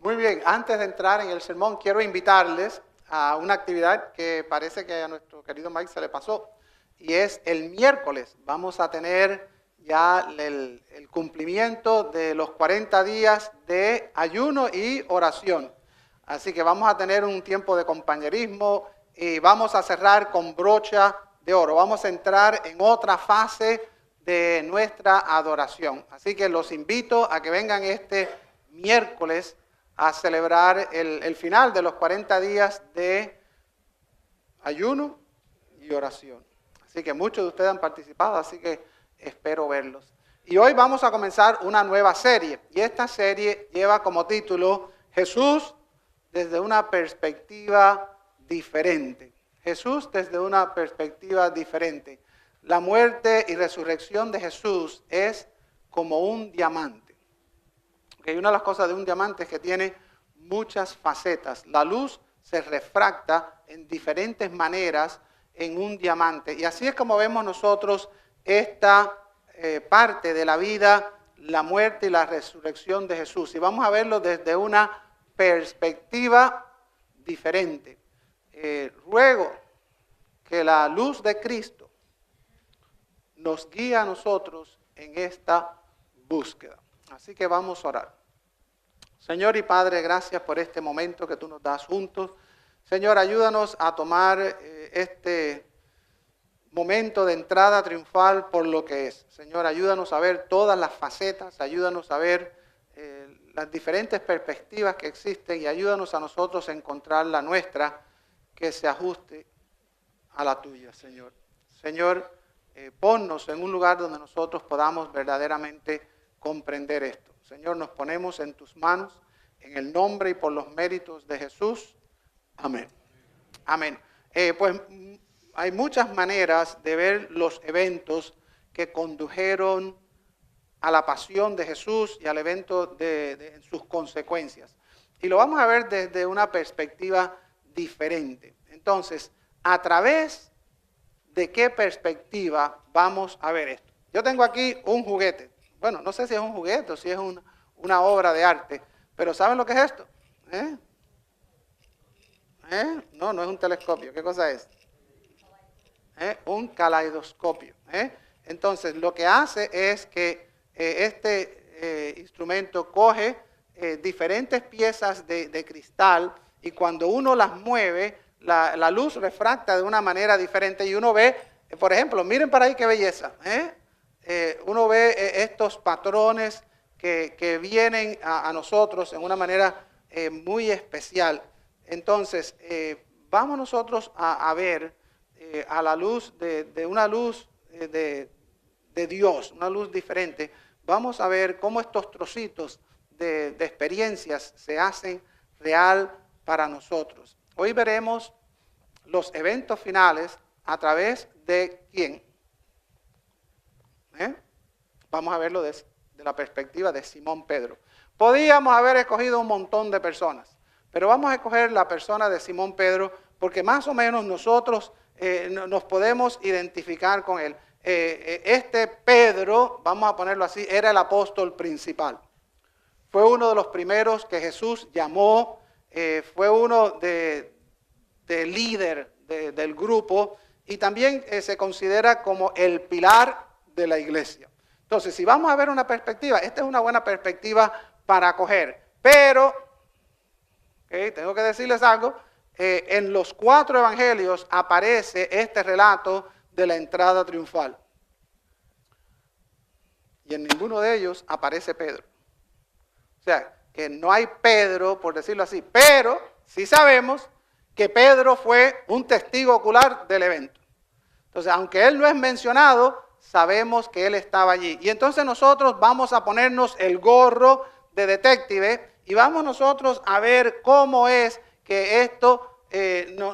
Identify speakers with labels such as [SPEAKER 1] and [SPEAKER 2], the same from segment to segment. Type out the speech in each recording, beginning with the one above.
[SPEAKER 1] Muy bien, antes de entrar en el sermón, quiero invitarles a una actividad que parece que a nuestro querido Mike se le pasó, y es el miércoles. Vamos a tener ya el cumplimiento de los 40 días de ayuno y oración. Así que vamos a tener un tiempo de compañerismo y vamos a cerrar con brocha de oro. Vamos a entrar en otra fase de nuestra adoración. Así que los invito a que vengan este miércoles a celebrar el final de los 40 días de ayuno y oración. Así que muchos de ustedes han participado, así que espero verlos. Y hoy vamos a comenzar una nueva serie, y esta serie lleva como título Jesús desde una perspectiva diferente. Jesús desde una perspectiva diferente. La muerte y resurrección de Jesús es como un diamante. Okay, una de las cosas de un diamante es que tiene muchas facetas. La luz se refracta en diferentes maneras en un diamante. Y así es como vemos nosotros esta parte de la vida, la muerte y la resurrección de Jesús. Y vamos a verlo desde una perspectiva diferente. Ruego que la luz de Cristo nos guíe a nosotros en esta búsqueda. Así que vamos a orar. Señor y Padre, gracias por este momento que tú nos das juntos. Señor, ayúdanos a tomar este momento de entrada triunfal por lo que es. Señor, ayúdanos a ver todas las facetas, ayúdanos a ver las diferentes perspectivas que existen y ayúdanos a nosotros a encontrar la nuestra que se ajuste a la tuya, Señor. Señor, ponnos en un lugar donde nosotros podamos verdaderamente comprender esto. Señor, nos ponemos en tus manos, en el nombre y por los méritos de Jesús. Amén. Amén. Pues hay muchas maneras de ver los eventos que condujeron a la pasión de Jesús y al evento en sus consecuencias. Y lo vamos a ver desde una perspectiva diferente. Entonces, ¿a través de qué perspectiva vamos a ver esto? Yo tengo aquí un juguete. Bueno, no sé si es un juguete o si es una obra de arte, pero ¿saben lo que es esto? No, no es un telescopio. ¿Qué cosa es? Un caleidoscopio. Entonces, lo que hace es que este instrumento coge diferentes piezas de cristal y cuando uno las mueve, la luz refracta de una manera diferente y uno ve, por ejemplo, miren para ahí qué belleza. Uno ve estos patrones que vienen a nosotros en una manera muy especial. Entonces, vamos nosotros a ver a la luz de una luz de Dios, una luz diferente. Vamos a ver cómo estos trocitos de experiencias se hacen real para nosotros. Hoy veremos los eventos finales a través de ¿quién? Vamos a verlo desde la perspectiva de Simón Pedro. Podíamos haber escogido un montón de personas, pero vamos a escoger la persona de Simón Pedro porque más o menos nosotros nos podemos identificar con él. Este Pedro, vamos a ponerlo así, era el apóstol principal. Fue uno de los primeros que Jesús llamó, fue uno de líder del grupo y también se considera como el pilar de la iglesia. Entonces, si vamos a ver una perspectiva, esta es una buena perspectiva para coger. Pero, tengo que decirles algo, en los 4 evangelios aparece este relato de la entrada triunfal. Y en ninguno de ellos aparece Pedro. O sea, que no hay Pedro, por decirlo así, pero sí sabemos que Pedro fue un testigo ocular del evento. Entonces, aunque él no es mencionado, sabemos que él estaba allí. Y entonces nosotros vamos a ponernos el gorro de detective y vamos nosotros a ver cómo es que esto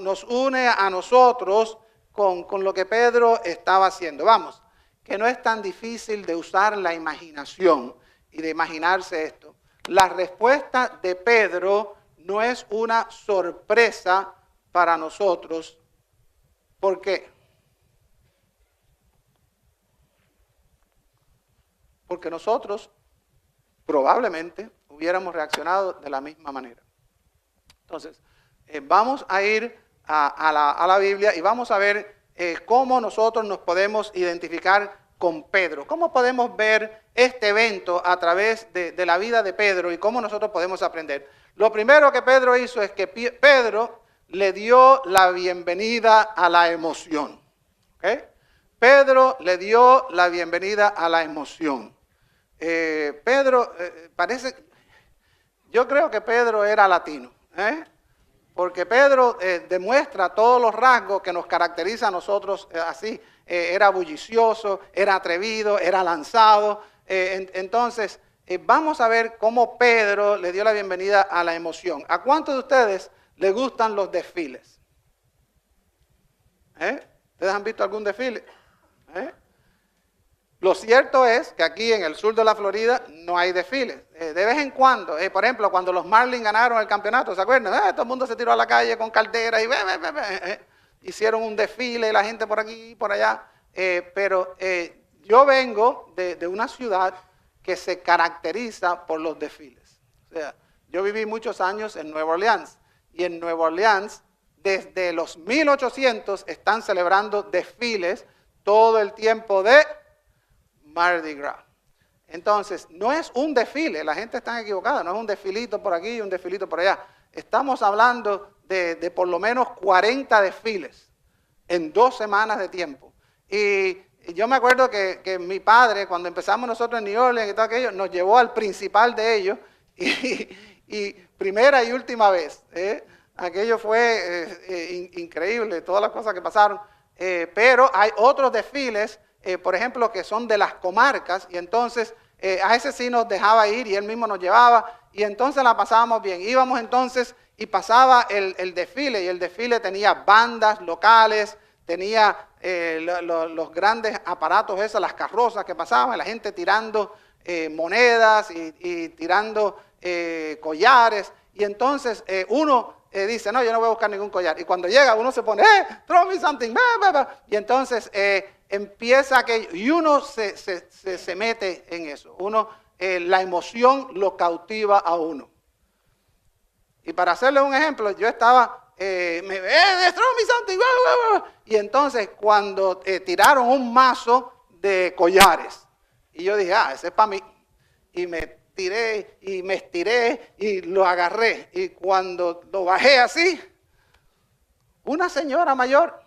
[SPEAKER 1] nos une a nosotros con lo que Pedro estaba haciendo. Vamos, que no es tan difícil de usar la imaginación y de imaginarse esto. La respuesta de Pedro no es una sorpresa para nosotros. ¿Por qué? Porque nosotros probablemente hubiéramos reaccionado de la misma manera. Entonces, vamos a ir a la Biblia y vamos a ver cómo nosotros nos podemos identificar con Pedro. Cómo podemos ver este evento a través de la vida de Pedro y cómo nosotros podemos aprender. Lo primero que Pedro hizo es que Pedro le dio la bienvenida a la emoción. ¿Okay? Pedro le dio la bienvenida a la emoción. Yo creo que Pedro era latino, porque Pedro demuestra todos los rasgos que nos caracterizan a nosotros así. Era bullicioso, era atrevido, era lanzado. Entonces, vamos a ver cómo Pedro le dio la bienvenida a la emoción. ¿A cuántos de ustedes les gustan los desfiles? ¿Ustedes han visto algún desfile? Lo cierto es que aquí en el sur de la Florida no hay desfiles. De vez en cuando, por ejemplo, cuando los Marlins ganaron el campeonato, ¿se acuerdan? Todo el mundo se tiró a la calle con calderas y hicieron un desfile, la gente por aquí y por allá. Pero yo vengo de una ciudad que se caracteriza por los desfiles. O sea, yo viví muchos años en Nueva Orleans. Y en Nueva Orleans, desde los 1800, están celebrando desfiles todo el tiempo de Mardi Gras. Entonces, no es un desfile, la gente está equivocada, no es un desfilito por aquí y un desfilito por allá. Estamos hablando de por lo menos 40 desfiles en 2 semanas de tiempo. Y yo me acuerdo que mi padre, cuando empezamos nosotros en New Orleans y todo aquello, nos llevó al principal de ellos y primera y última vez. Aquello fue increíble, todas las cosas que pasaron. Pero hay otros desfiles, por ejemplo, que son de las comarcas, y entonces a ese sí nos dejaba ir y él mismo nos llevaba, y entonces la pasábamos bien. Íbamos entonces y pasaba el desfile, y el desfile tenía bandas locales, tenía los grandes aparatos esos, las carrozas que pasaban, la gente tirando monedas y tirando collares, y entonces uno dice, no, yo no voy a buscar ningún collar, y cuando llega uno se pone, throw me something, y entonces empieza aquello, y uno se mete en eso, la emoción lo cautiva a uno. Y para hacerle un ejemplo, yo estaba, throw me something, y entonces cuando tiraron un mazo de collares, y yo dije, ese es para mí, y me tiré y me estiré y lo agarré, y cuando lo bajé así, una señora mayor,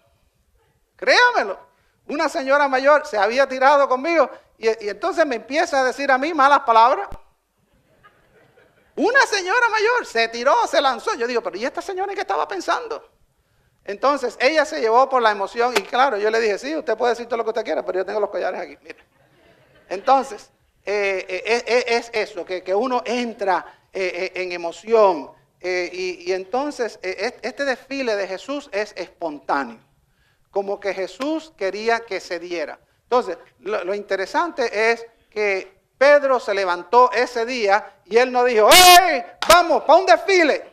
[SPEAKER 1] créamelo, una señora mayor se había tirado conmigo, y entonces me empieza a decir a mí malas palabras. Una señora mayor se tiró, se lanzó. Yo digo, pero ¿y esta señora en qué estaba pensando? Entonces ella se llevó por la emoción, y claro, yo le dije, sí, usted puede decir todo lo que usted quiera, pero yo tengo los collares aquí, mire. Entonces, es eso, que uno entra en emoción, y entonces este desfile de Jesús es espontáneo, como que Jesús quería que se diera. Entonces, lo interesante es que Pedro se levantó ese día y él no dijo, ¡hey, vamos, para un desfile!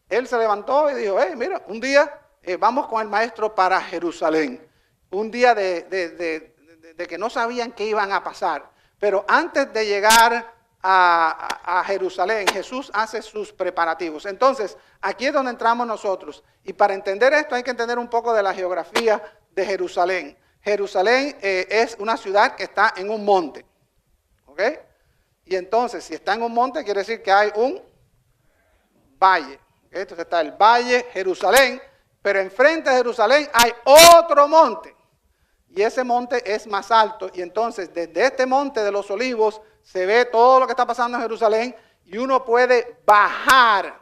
[SPEAKER 1] Él se levantó y dijo, mira, un día vamos con el maestro para Jerusalén. Un día de que no sabían qué iban a pasar. Pero antes de llegar a Jerusalén, Jesús hace sus preparativos. Entonces, aquí es donde entramos nosotros. Y para entender esto hay que entender un poco de la geografía de Jerusalén. Jerusalén es una ciudad que está en un monte. ¿Ok? Y entonces, si está en un monte, quiere decir que hay un valle. ¿Okay? Entonces está el valle Jerusalén, pero enfrente de Jerusalén hay otro monte. Y ese monte es más alto. Y entonces, desde este monte de los Olivos, se ve todo lo que está pasando en Jerusalén y uno puede bajar.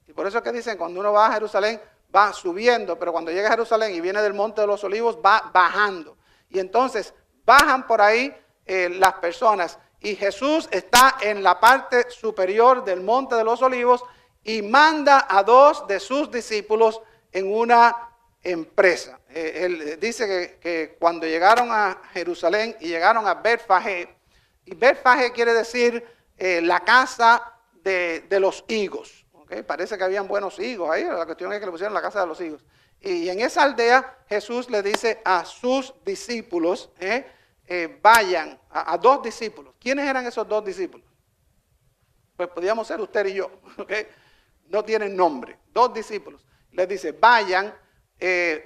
[SPEAKER 1] Y por eso es que dicen, cuando uno va a Jerusalén, va subiendo, pero cuando llega a Jerusalén y viene del monte de los Olivos, va bajando. Y entonces bajan por ahí las personas, y Jesús está en la parte superior del monte de los Olivos y manda a 2 de sus discípulos en una empresa. Él dice que cuando llegaron a Jerusalén y llegaron a Betfagé, y Betfagé quiere decir la casa de los higos. ¿Okay? Parece que habían buenos higos ahí, la cuestión es que le pusieron la casa de los higos. Y en esa aldea Jesús le dice a sus discípulos, vayan, a 2 discípulos. ¿Quiénes eran esos 2 discípulos? pues podríamos ser usted y yo, ¿ok? No tienen nombre. 2 discípulos. Les dice, vayan,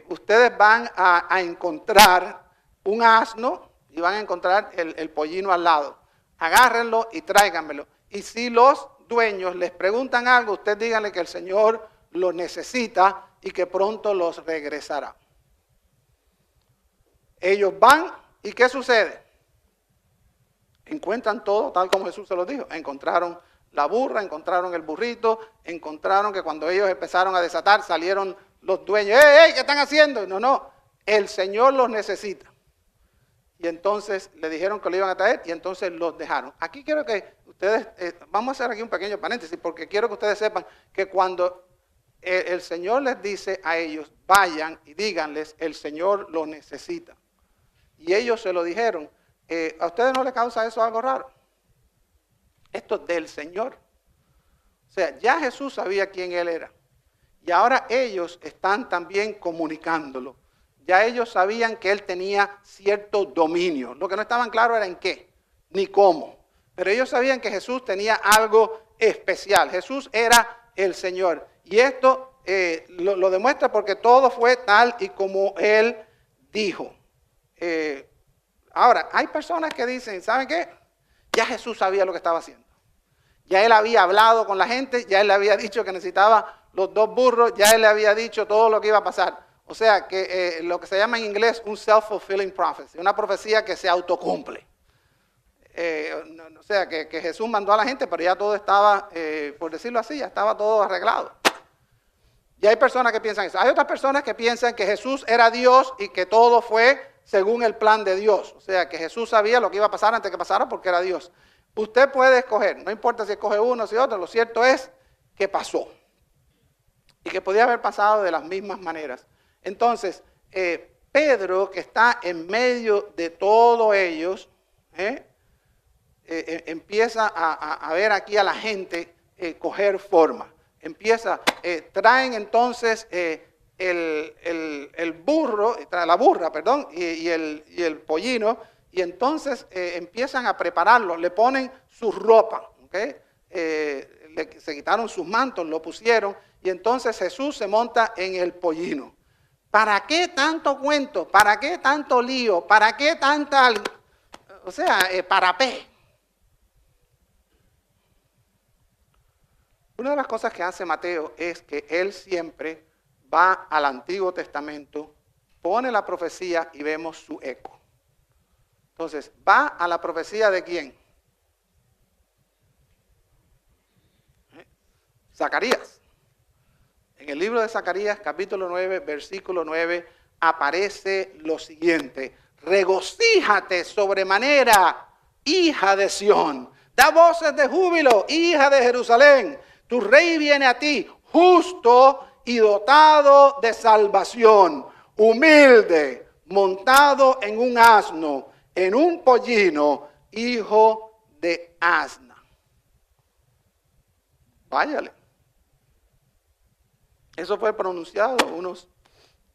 [SPEAKER 1] ustedes van a encontrar un asno y van a encontrar el pollino al lado. Agárrenlo y tráiganmelo. Y si los dueños les preguntan algo, usted díganle que el Señor lo necesita y que pronto los regresará. Ellos van y ¿qué sucede? Encuentran todo tal como Jesús se los dijo. Encontraron la burra, encontraron el burrito, encontraron que cuando ellos empezaron a desatar salieron los dueños. ¡Ey, qué están haciendo! No, el Señor los necesita. Y entonces le dijeron que lo iban a traer y entonces los dejaron. Aquí quiero que ustedes, vamos a hacer aquí un pequeño paréntesis porque quiero que ustedes sepan que cuando el Señor les dice a ellos, vayan y díganles, el Señor los necesita. Y ellos se lo dijeron. ¿A ustedes no les causa eso algo raro? Esto es del Señor. O sea, ya Jesús sabía quién Él era. Y ahora ellos están también comunicándolo. Ya ellos sabían que Él tenía cierto dominio. Lo que no estaban claros era en qué, ni cómo. Pero ellos sabían que Jesús tenía algo especial. Jesús era el Señor. Y esto lo demuestra porque todo fue tal y como Él dijo. Ahora, hay personas que dicen, ¿saben qué? Ya Jesús sabía lo que estaba haciendo. Ya Él había hablado con la gente, ya Él le había dicho que necesitaba los 2 burros, ya Él le había dicho todo lo que iba a pasar. O sea, que lo que se llama en inglés un self-fulfilling prophecy, una profecía que se autocumple. O sea, que Jesús mandó a la gente, pero ya todo estaba, por decirlo así, ya estaba todo arreglado. Y hay personas que piensan eso. Hay otras personas que piensan que Jesús era Dios y que todo fue según el plan de Dios. O sea, que Jesús sabía lo que iba a pasar antes que pasara porque era Dios. Usted puede escoger, no importa si escoge uno o si otro, lo cierto es que pasó. Y que podía haber pasado de las mismas maneras. Entonces, Pedro, que está en medio de todos ellos, empieza a ver aquí a la gente coger forma. Traen entonces el burro, la burra, perdón, y el pollino, y entonces empiezan a prepararlo, le ponen su ropa, ¿okay? Se quitaron sus mantos, lo pusieron, y entonces Jesús se monta en el pollino. ¿Para qué tanto cuento? ¿Para qué tanto lío? ¿Para qué tanta, parapé? Una de las cosas que hace Mateo es que él siempre va al Antiguo Testamento, pone la profecía y vemos su eco. Entonces, va a la profecía de ¿quién? Zacarías. En el libro de Zacarías, capítulo 9, versículo 9, aparece lo siguiente. Regocíjate sobremanera, hija de Sión. Da voces de júbilo, hija de Jerusalén. Tu rey viene a ti, justo y dotado de salvación, humilde, montado en un asno, en un pollino, hijo de asna. Váyale. Eso fue pronunciado unos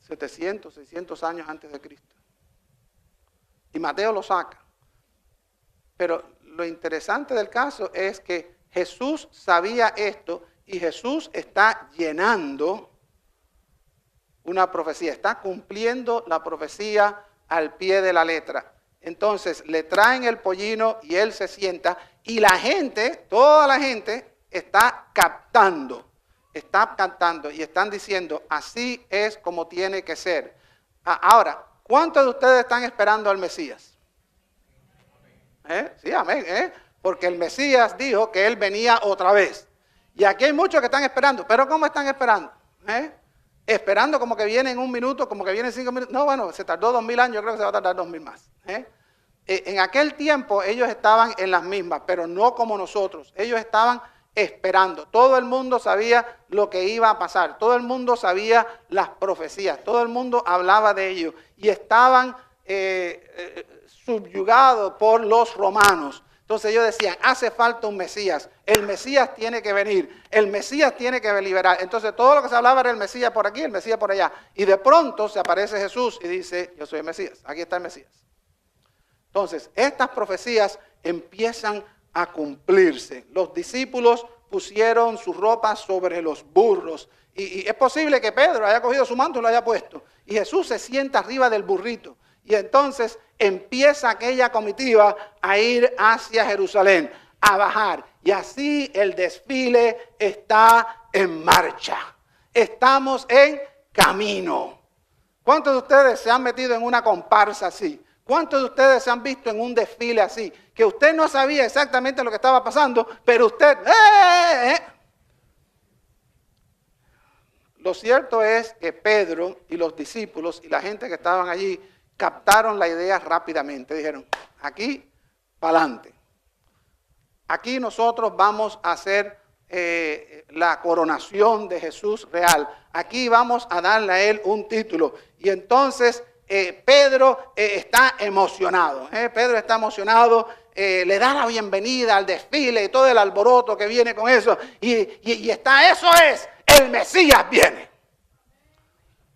[SPEAKER 1] 700, 600 años antes de Cristo. Y Mateo lo saca. Pero lo interesante del caso es que Jesús sabía esto y Jesús está llenando una profecía, está cumpliendo la profecía al pie de la letra. Entonces le traen el pollino y él se sienta y la gente, toda la gente está cantando y están diciendo, así es como tiene que ser. Ahora, ¿cuántos de ustedes están esperando al Mesías? Sí, amén. Porque el Mesías dijo que él venía otra vez. Y aquí hay muchos que están esperando. ¿Pero cómo están esperando? Esperando como que viene en 1 minuto, como que viene en 5 minutos. No, bueno, se tardó 2000 años, yo creo que se va a tardar 2000 más. En aquel tiempo ellos estaban en las mismas, pero no como nosotros. Ellos estaban esperando. Todo el mundo sabía lo que iba a pasar. Todo el mundo sabía las profecías. Todo el mundo hablaba de ello. Y estaban subyugados por los romanos. Entonces ellos decían, hace falta un Mesías. El Mesías tiene que venir. El Mesías tiene que liberar. Entonces todo lo que se hablaba era el Mesías por aquí, el Mesías por allá. Y de pronto se aparece Jesús y dice, yo soy el Mesías. Aquí está el Mesías. Entonces estas profecías empiezan a cumplirse. Los discípulos pusieron sus ropas sobre los burros. Y es posible que Pedro haya cogido su manto y lo haya puesto. Y Jesús se sienta arriba del burrito. Y entonces empieza aquella comitiva a ir hacia Jerusalén, a bajar. Y así el desfile está en marcha. Estamos en camino. ¿Cuántos de ustedes se han metido en una comparsa así? ¿Cuántos de ustedes se han visto en un desfile así? Que usted no sabía exactamente lo que estaba pasando, pero usted... Lo cierto es que Pedro y los discípulos y la gente que estaban allí captaron la idea rápidamente. Dijeron, aquí, para adelante. Aquí nosotros vamos a hacer la coronación de Jesús real. Aquí vamos a darle a él un título. Y entonces Pedro está emocionado. Pedro está emocionado. Le da la bienvenida al desfile y todo el alboroto que viene con eso. Y está, eso es, el Mesías viene.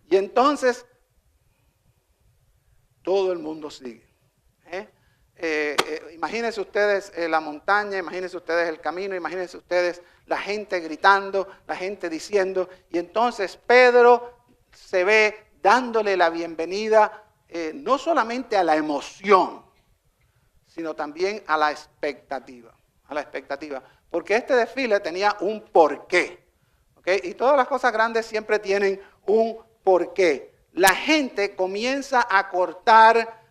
[SPEAKER 1] Y entonces todo el mundo sigue. Imagínense ustedes la montaña, imagínense ustedes el camino, imagínense ustedes la gente gritando, la gente diciendo. Y entonces Pedro se ve dándole la bienvenida no solamente a la emoción, sino también a la expectativa. Porque este desfile tenía un porqué. ¿Okay? Y todas las cosas grandes siempre tienen un porqué. La gente comienza a cortar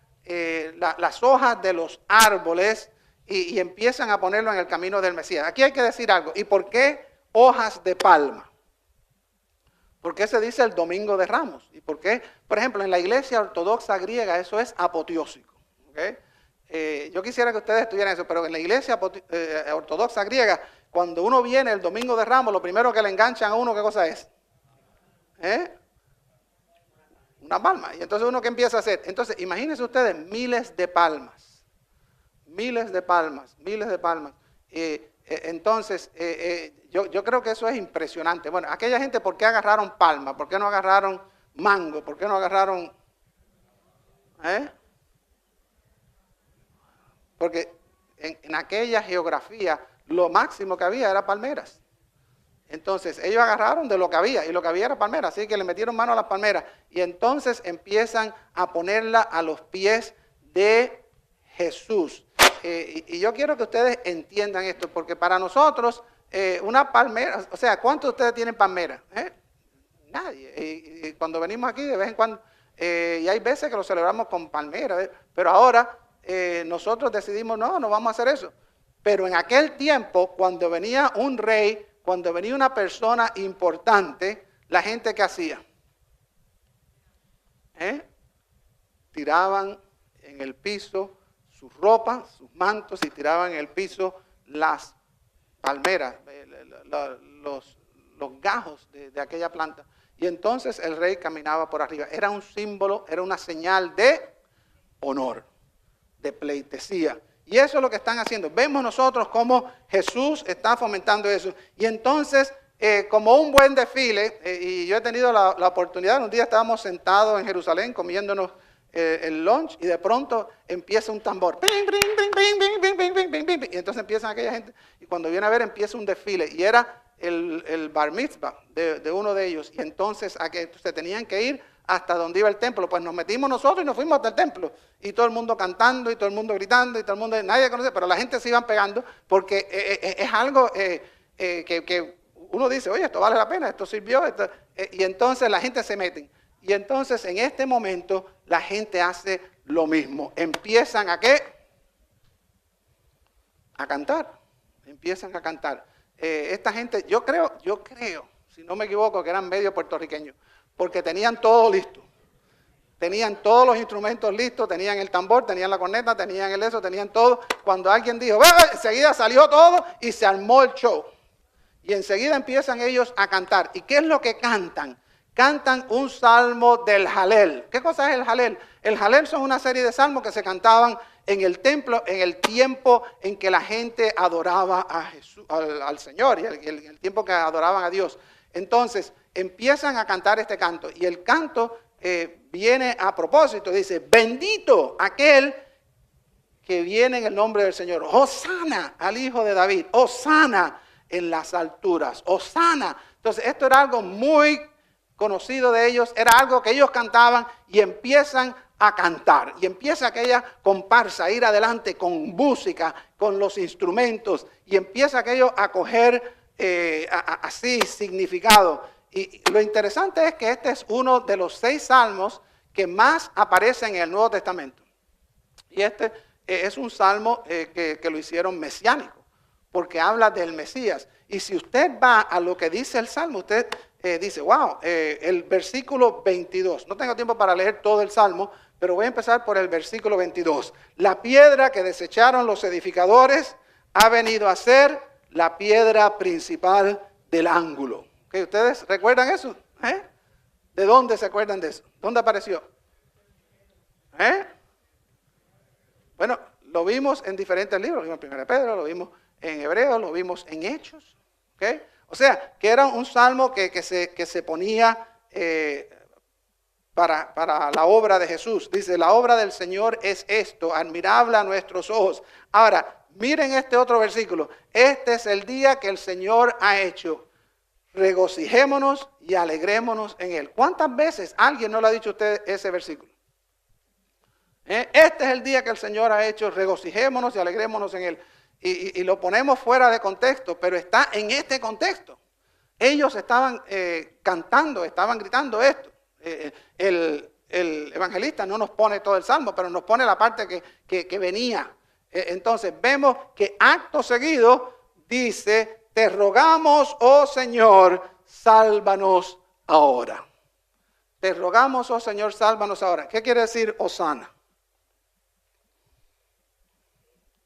[SPEAKER 1] las hojas de los árboles y empiezan a ponerlo en el camino del Mesías. Aquí hay que decir algo. ¿Y por qué hojas de palma? ¿Por qué se dice el Domingo de Ramos? ¿Y por qué? Por ejemplo, en la iglesia ortodoxa griega eso es apoteósico. ¿Okay? Yo quisiera que ustedes estuvieran eso, pero en la iglesia ortodoxa griega, cuando uno viene el Domingo de Ramos, lo primero que le enganchan a uno, ¿qué cosa es? Una palma. Y entonces uno, ¿qué empieza a hacer? Entonces, imagínense ustedes miles de palmas. Entonces, yo creo que eso es impresionante. Bueno, aquella gente, ¿por qué agarraron palma? ¿Por qué no agarraron mango? ¿Por qué no agarraron? Porque en aquella geografía, lo máximo que había era palmeras. Entonces, ellos agarraron de lo que había, y lo que había era palmera, así que le metieron mano a las palmeras. Y entonces empiezan a ponerla a los pies de Jesús. Y yo quiero que ustedes entiendan esto, porque para nosotros, una palmera, o sea, ¿cuántos de ustedes tienen palmera? Nadie. Y cuando venimos aquí, de vez en cuando, y hay veces que lo celebramos con palmera, pero ahora nosotros decidimos, no vamos a hacer eso. Pero en aquel tiempo, cuando venía un rey, cuando venía una persona importante, la gente ¿qué hacía? Tiraban en el piso sus ropas, sus mantos, y tiraban en el piso las palmeras, los gajos de aquella planta. Y entonces el rey caminaba por arriba. Era un símbolo, era una señal de honor, de pleitesía. Y eso es lo que están haciendo. Vemos nosotros cómo Jesús está fomentando eso. Y entonces, como un buen desfile, y yo he tenido la oportunidad, un día estábamos sentados en Jerusalén comiéndonos el lunch, y de pronto empieza un tambor. Y entonces empiezan aquella gente, y cuando viene a ver empieza un desfile. Y era el bar mitzvah de uno de ellos. Y entonces se tenían que ir hasta donde iba el templo. Pues nos metimos nosotros y nos fuimos hasta el templo. Y todo el mundo cantando, y todo el mundo gritando, y todo el mundo, nadie conoce, pero la gente se iban pegando, porque es algo que uno dice, oye, esto vale la pena, esto sirvió, y entonces la gente se mete. Y entonces en este momento la gente hace lo mismo. Empiezan a ¿qué? A cantar. Empiezan a cantar. Esta gente, yo creo, si no me equivoco, que eran medio puertorriqueños, porque tenían todo listo. Tenían todos los instrumentos listos, tenían el tambor, tenían la corneta, tenían el eso, tenían todo. Cuando alguien dijo, enseguida salió todo y se armó el show. Y enseguida empiezan ellos a cantar. ¿Y qué es lo que cantan? Cantan un salmo del Jalel. ¿Qué cosa es el Jalel? El Jalel son una serie de salmos que se cantaban en el templo en el tiempo en que la gente adoraba a Jesús, al Señor, y el tiempo que adoraban a Dios. Entonces empiezan a cantar este canto, y el canto viene a propósito, dice, bendito aquel que viene en el nombre del Señor. Hosana al Hijo de David. Hosana en las alturas. Hosana. Entonces esto era algo muy conocido de ellos. Era algo que ellos cantaban y empiezan a cantar. Y empieza aquella comparsa a ir adelante con música, con los instrumentos. Y empieza aquello a coger así significado. Y lo interesante es que este es uno de los 6 salmos que más aparecen en el Nuevo Testamento. Y este es un salmo que lo hicieron mesiánico, porque habla del Mesías. Y si usted va a lo que dice el salmo, usted dice, wow, el versículo 22. No tengo tiempo para leer todo el salmo, pero voy a empezar por el versículo 22. La piedra que desecharon los edificadores ha venido a ser la piedra principal del ángulo. ¿Okay? ¿Ustedes recuerdan eso? ¿De dónde se acuerdan de eso? ¿Dónde apareció? Bueno, lo vimos en diferentes libros. Lo vimos en 1 Pedro, lo vimos en Hebreos, lo vimos en Hechos. ¿Okay? O sea, que era un salmo que se ponía para la obra de Jesús. Dice, la obra del Señor es esto, admirable a nuestros ojos. Ahora, miren este otro versículo. Este es el día que el Señor ha hecho. Regocijémonos y alegrémonos en él. ¿Cuántas veces alguien no le ha dicho a usted ese versículo? Este es el día que el Señor ha hecho. Regocijémonos y alegrémonos en él. Y lo ponemos fuera de contexto, pero está en este contexto. Ellos estaban cantando, estaban gritando esto. El evangelista no nos pone todo el salmo, pero nos pone la parte que venía. Entonces vemos que acto seguido dice, te rogamos, oh Señor, sálvanos ahora. Te rogamos, oh Señor, sálvanos ahora. ¿Qué quiere decir Hosana?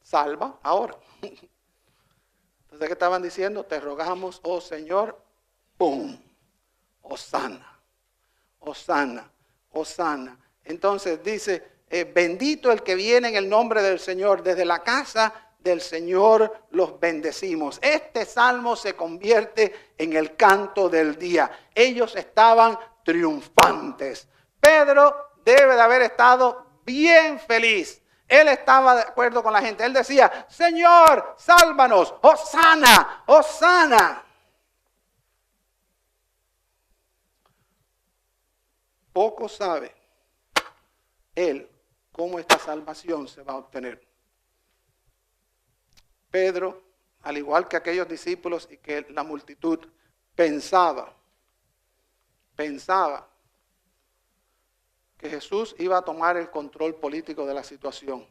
[SPEAKER 1] Salva ahora. Entonces, ¿qué estaban diciendo? Te rogamos, oh Señor, ¡pum! Hosana, Hosana, Hosana. Entonces dice, bendito el que viene en el nombre del Señor, desde la casa del Señor los bendecimos. Este salmo se convierte en el canto del día. Ellos estaban triunfantes. Pedro debe de haber estado bien feliz. Él estaba de acuerdo con la gente. Él decía, Señor, sálvanos, Hosana, Hosana. Poco sabe él cómo esta salvación se va a obtener. Pedro, al igual que aquellos discípulos y que la multitud, pensaba que Jesús iba a tomar el control político de la situación,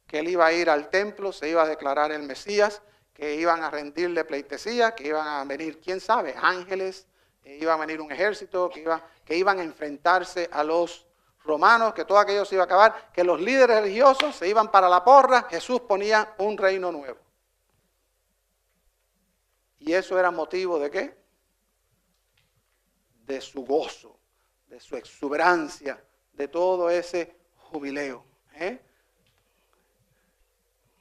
[SPEAKER 1] que él iba a ir al templo, se iba a declarar el Mesías, que iban a rendirle pleitesía, que iban a venir, quién sabe, ángeles, iba a venir un ejército, que iban a enfrentarse a los romanos, que todo aquello se iba a acabar, que los líderes religiosos se iban para la porra. Jesús ponía un reino nuevo. Y eso era motivo ¿de qué? De su gozo, de su exuberancia, de todo ese jubileo.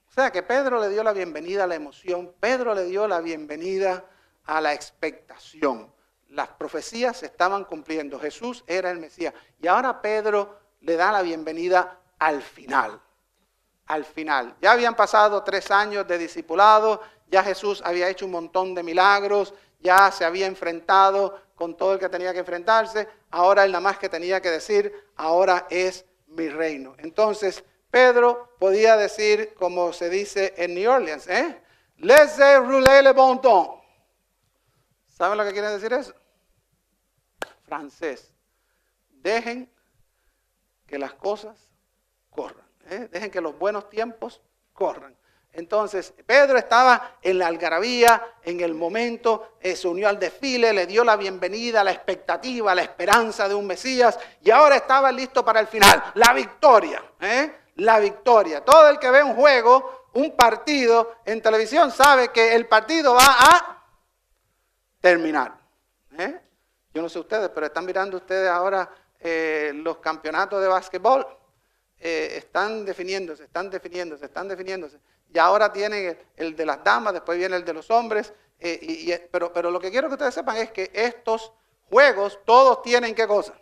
[SPEAKER 1] O sea que Pedro le dio la bienvenida a la emoción, Pedro le dio la bienvenida a la expectación. Las profecías se estaban cumpliendo, Jesús era el Mesías. Y ahora Pedro le da la bienvenida al final. Al final. Ya habían pasado 3 años de discipulado, ya Jesús había hecho un montón de milagros, ya se había enfrentado con todo el que tenía que enfrentarse. Ahora él nada más que tenía que decir, ahora es mi reino. Entonces Pedro podía decir, como se dice en New Orleans, laissez rouler le bon temps. ¿Saben lo que quiere decir eso? Francés. Dejen que las cosas corran. Dejen que los buenos tiempos corran. Entonces, Pedro estaba en la algarabía, en el momento, se unió al desfile, le dio la bienvenida, la expectativa, la esperanza de un Mesías, y ahora estaba listo para el final, la victoria. La victoria. Todo el que ve un juego, un partido en televisión, sabe que el partido va a terminar. Yo no sé ustedes, pero están mirando ustedes ahora los campeonatos de básquetbol. Están definiéndose. Y ahora tienen el de las damas, después viene el de los hombres. Pero lo que quiero que ustedes sepan es que estos juegos, todos tienen ¿qué cosa?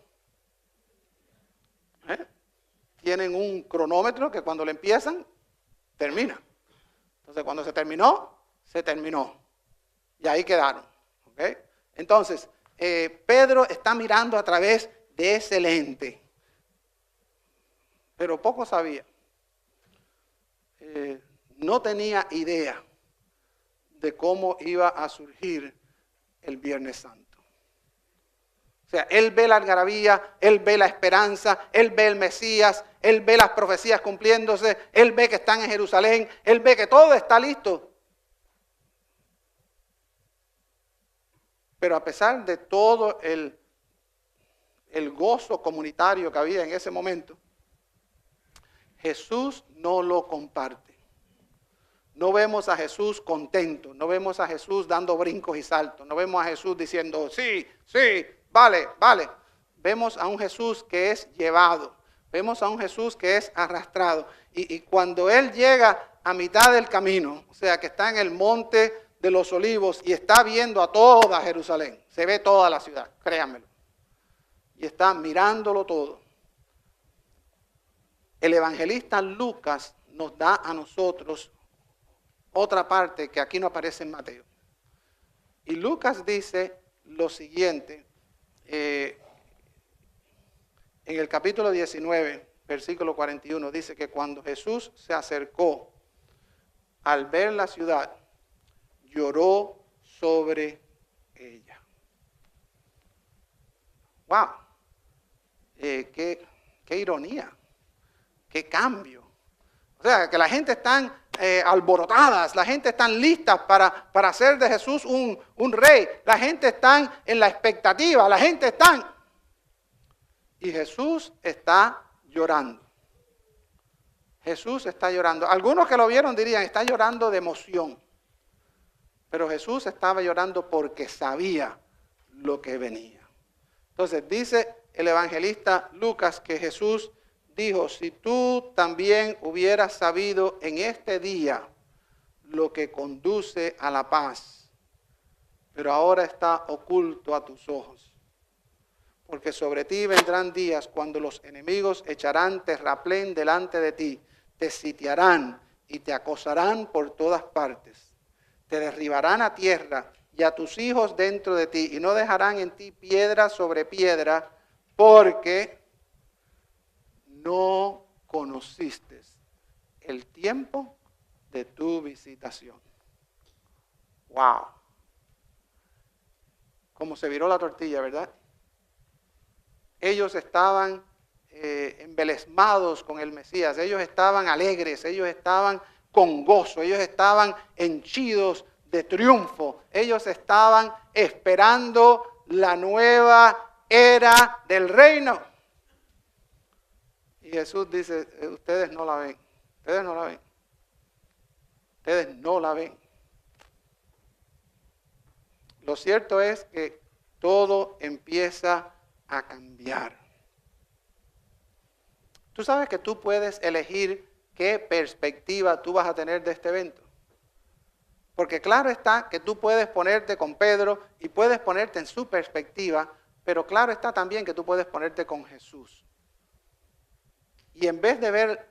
[SPEAKER 1] Tienen un cronómetro que cuando lo empiezan, termina. Entonces, cuando se terminó, se terminó. Y ahí quedaron. ¿Okay? Entonces, Pedro está mirando a través de ese lente. Pero poco sabía. No tenía idea de cómo iba a surgir el Viernes Santo. O sea, él ve la algarabía, él ve la esperanza, él ve el Mesías, él ve las profecías cumpliéndose, él ve que están en Jerusalén, él ve que todo está listo. Pero a pesar de todo el gozo comunitario que había en ese momento, Jesús no lo comparte. No vemos a Jesús contento, no vemos a Jesús dando brincos y saltos, no vemos a Jesús diciendo, sí, sí, vale, vale. Vemos a un Jesús que es llevado, vemos a un Jesús que es arrastrado. Y cuando Él llega a mitad del camino, o sea, que está en el monte de los olivos y está viendo a toda Jerusalén, se ve toda la ciudad, créanmelo, y está mirándolo todo. El evangelista Lucas nos da a nosotros otra parte que aquí no aparece en Mateo. Y Lucas dice lo siguiente, en el capítulo 19, versículo 41, dice que cuando Jesús se acercó, al ver la ciudad, lloró sobre ella. ¡Wow! Qué ironía, qué cambio. O sea, que la gente está alborotadas, la gente está lista para hacer de Jesús un rey. La gente está en la expectativa, la gente está. Y Jesús está llorando. Jesús está llorando. Algunos que lo vieron dirían, está llorando de emoción. Pero Jesús estaba llorando porque sabía lo que venía. Entonces dice el evangelista Lucas que Jesús dijo, si tú también hubieras sabido en este día lo que conduce a la paz, pero ahora está oculto a tus ojos. Porque sobre ti vendrán días cuando los enemigos echarán terraplén delante de ti, te sitiarán y te acosarán por todas partes. Te derribarán a tierra y a tus hijos dentro de ti, y no dejarán en ti piedra sobre piedra, porque no conociste el tiempo de tu visitación. ¡Wow! Como se viró la tortilla, ¿verdad? Ellos estaban embelesmados con el Mesías, ellos estaban alegres, ellos estaban con gozo, ellos estaban henchidos de triunfo, ellos estaban esperando la nueva era del reino. Y Jesús dice, ustedes no la ven, ustedes no la ven, ustedes no la ven. Lo cierto es que todo empieza a cambiar. Tú sabes que tú puedes elegir qué perspectiva tú vas a tener de este evento. Porque claro está que tú puedes ponerte con Pedro y puedes ponerte en su perspectiva, pero claro está también que tú puedes ponerte con Jesús. Y en vez de ver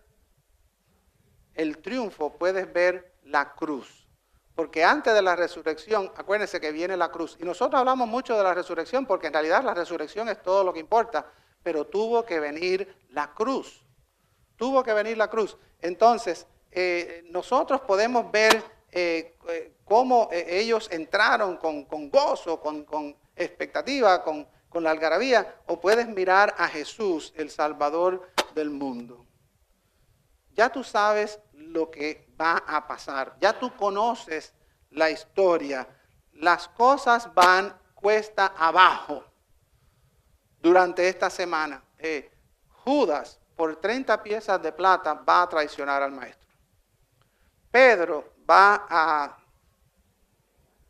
[SPEAKER 1] el triunfo, puedes ver la cruz. Porque antes de la resurrección, acuérdense que viene la cruz. Y nosotros hablamos mucho de la resurrección porque en realidad la resurrección es todo lo que importa. Pero tuvo que venir la cruz. Tuvo que venir la cruz. Entonces, nosotros podemos ver cómo ellos entraron con gozo, con expectativa, con la algarabía. O puedes mirar a Jesús, el Salvador del mundo. Ya tú sabes lo que va a pasar. Ya tú conoces la historia. Las cosas van cuesta abajo durante esta semana. Judas, por 30 piezas de plata, va a traicionar al maestro. Pedro va a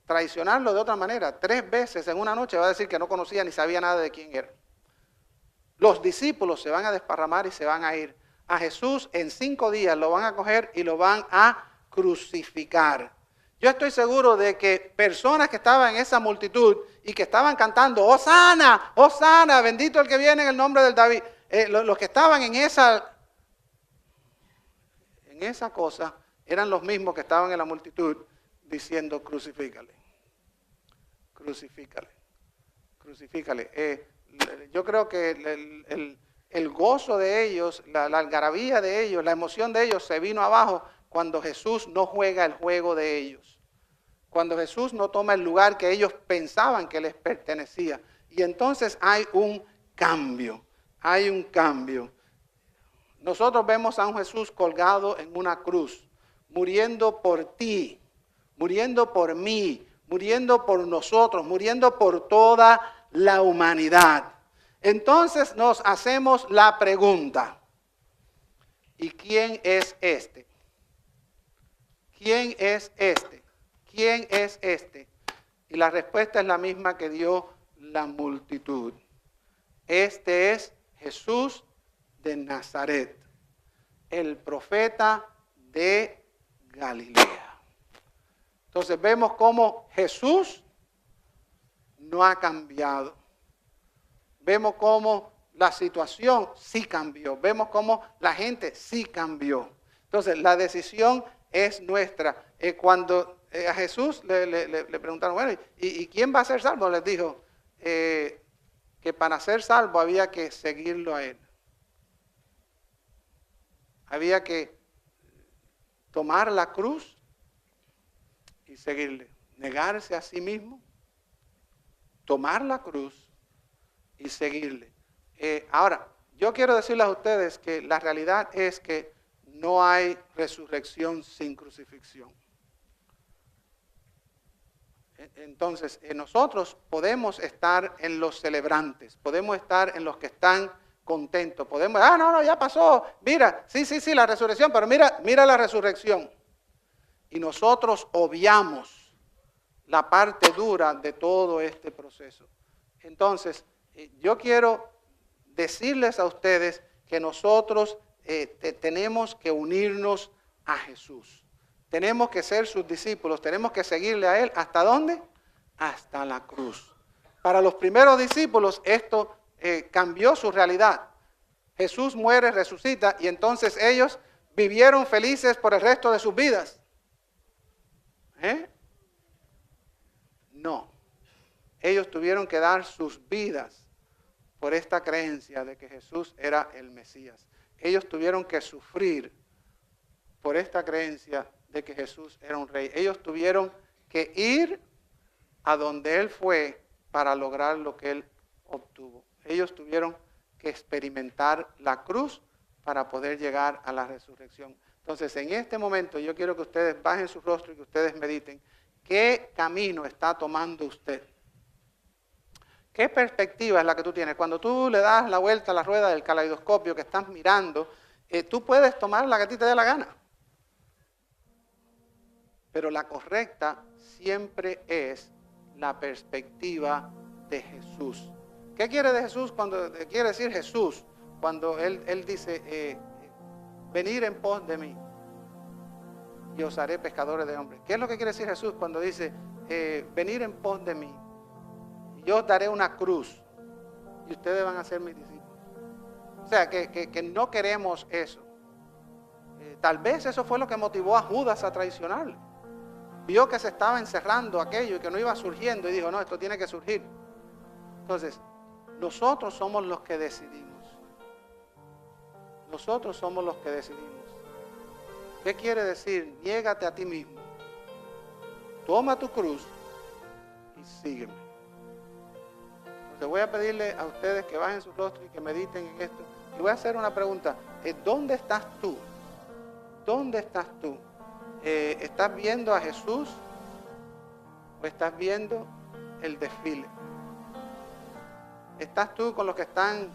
[SPEAKER 1] traicionarlo de otra manera. 3 veces en una noche va a decir que no conocía ni sabía nada de quién era. Los discípulos se van a desparramar y se van a ir. A Jesús en 5 días lo van a coger y lo van a crucificar. Yo estoy seguro de que personas que estaban en esa multitud y que estaban cantando, ¡Hosana! ¡Hosana! Bendito el que viene en el nombre del David. Los que estaban en esa cosa, eran los mismos que estaban en la multitud diciendo crucifícale, crucifícale, crucifícale. Yo creo que el gozo de ellos, la algarabía de ellos, la emoción de ellos se vino abajo cuando Jesús no juega el juego de ellos. Cuando Jesús no toma el lugar que ellos pensaban que les pertenecía. Y entonces hay un cambio, hay un cambio. Nosotros vemos a un Jesús colgado en una cruz, muriendo por ti, muriendo por mí, muriendo por nosotros, muriendo por toda la humanidad. Entonces nos hacemos la pregunta, ¿y quién es este? ¿Quién es este? ¿Quién es este? Y la respuesta es la misma que dio la multitud. Este es Jesús de Nazaret, el profeta de Galilea. Entonces vemos cómo Jesús no ha cambiado. Vemos cómo la situación sí cambió. Vemos cómo la gente sí cambió. Entonces la decisión es nuestra. Cuando a Jesús le preguntaron, bueno, ¿y quién va a ser salvo? Les dijo que para ser salvo había que seguirlo a él. Había que tomar la cruz y seguirle. Negarse a sí mismo, tomar la cruz y seguirle. Ahora, yo quiero decirles a ustedes que la realidad es que no hay resurrección sin crucifixión. Entonces, nosotros podemos estar en los celebrantes, podemos estar en los que están contentos, podemos, no, ya pasó, mira, sí, la resurrección, pero mira la resurrección. Y nosotros obviamos la parte dura de todo este proceso. Entonces, yo quiero decirles a ustedes que nosotros tenemos que unirnos a Jesús. Tenemos que ser sus discípulos, tenemos que seguirle a Él. ¿Hasta dónde? Hasta la cruz. Para los primeros discípulos esto cambió su realidad. Jesús muere, resucita y entonces ellos vivieron felices por el resto de sus vidas. No. Ellos tuvieron que dar sus vidas por esta creencia de que Jesús era el Mesías. Ellos tuvieron que sufrir por esta creencia de que Jesús era un rey. Ellos tuvieron que ir a donde Él fue para lograr lo que Él obtuvo. Ellos tuvieron que experimentar la cruz para poder llegar a la resurrección. Entonces, en este momento yo quiero que ustedes bajen su rostro y que ustedes mediten qué camino está tomando usted. ¿Qué perspectiva es la que tú tienes? Cuando tú le das la vuelta a la rueda del caleidoscopio que estás mirando, tú puedes tomar la que a ti te dé la gana. Pero la correcta siempre es la perspectiva de Jesús. ¿Qué quiere de Jesús cuando quiere decir Jesús? Cuando él dice, venir en pos de mí y os haré pescadores de hombres. ¿Qué es lo que quiere decir Jesús cuando dice, venir en pos de mí? Yo os daré una cruz y ustedes van a ser mis discípulos. O sea, que no queremos eso. Tal vez eso fue lo que motivó a Judas a traicionarle. Vio que se estaba encerrando aquello y que no iba surgiendo y dijo, no, esto tiene que surgir. Entonces, nosotros somos los que decidimos. Nosotros somos los que decidimos. ¿Qué quiere decir? Niégate a ti mismo. Toma tu cruz y sígueme. Entonces voy a pedirle a ustedes que bajen su rostro y que mediten en esto. Y voy a hacer una pregunta. ¿Dónde estás tú? ¿Dónde estás tú? ¿Estás viendo a Jesús o estás viendo el desfile? ¿Estás tú con los que están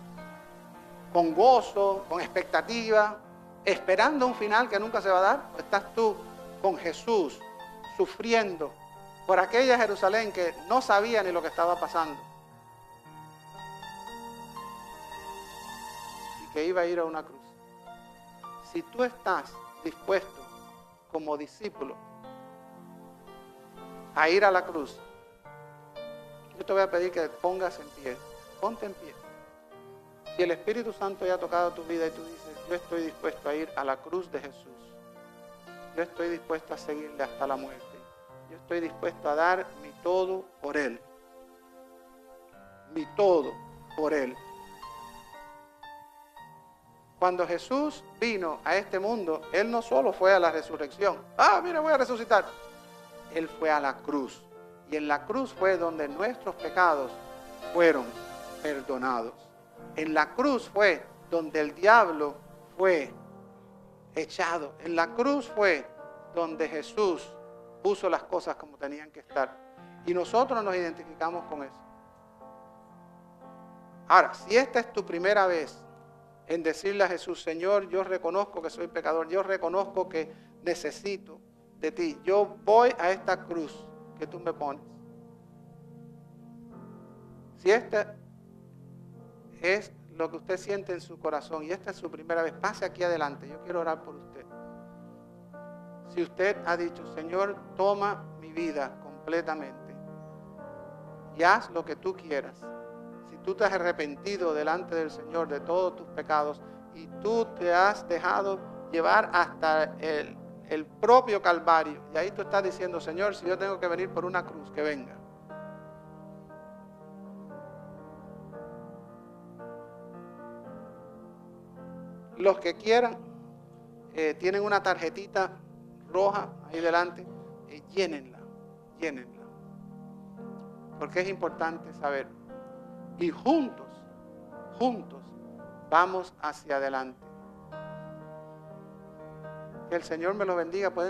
[SPEAKER 1] con gozo, con expectativa, esperando un final que nunca se va a dar? ¿O estás tú con Jesús sufriendo por aquella Jerusalén que no sabía ni lo que estaba pasando y que iba a ir a una cruz? Si tú estás dispuesto como discípulo a ir a la cruz, yo te voy a pedir que te pongas en pie. Ponte en pie. Si el Espíritu Santo ya ha tocado tu vida y tú dices, yo estoy dispuesto a ir a la cruz de Jesús, yo estoy dispuesto a seguirle hasta la muerte. Yo estoy dispuesto a dar mi todo por Él. Mi todo por Él. Cuando Jesús vino a este mundo, Él no solo fue a la resurrección. Mira, voy a resucitar. Él fue a la cruz. Y en la cruz fue donde nuestros pecados fueron perdonados. En la cruz fue donde el diablo fue echado. En la cruz fue donde Jesús puso las cosas como tenían que estar. Y nosotros nos identificamos con eso. Ahora, si esta es tu primera vez en decirle a Jesús, Señor, yo reconozco que soy pecador, yo reconozco que necesito de ti, yo voy a esta cruz que tú me pones. Si esta es lo que usted siente en su corazón y esta es su primera vez, pase aquí adelante, yo quiero orar por usted. Si usted ha dicho, Señor, toma mi vida completamente y haz lo que tú quieras. Si tú te has arrepentido delante del Señor de todos tus pecados y tú te has dejado llevar hasta el propio Calvario, y ahí tú estás diciendo, Señor, si yo tengo que venir por una cruz, que venga. Los que quieran, tienen una tarjetita roja ahí delante, llénenla. Porque es importante saber. Y juntos, vamos hacia adelante. Que el Señor me los bendiga. Pueden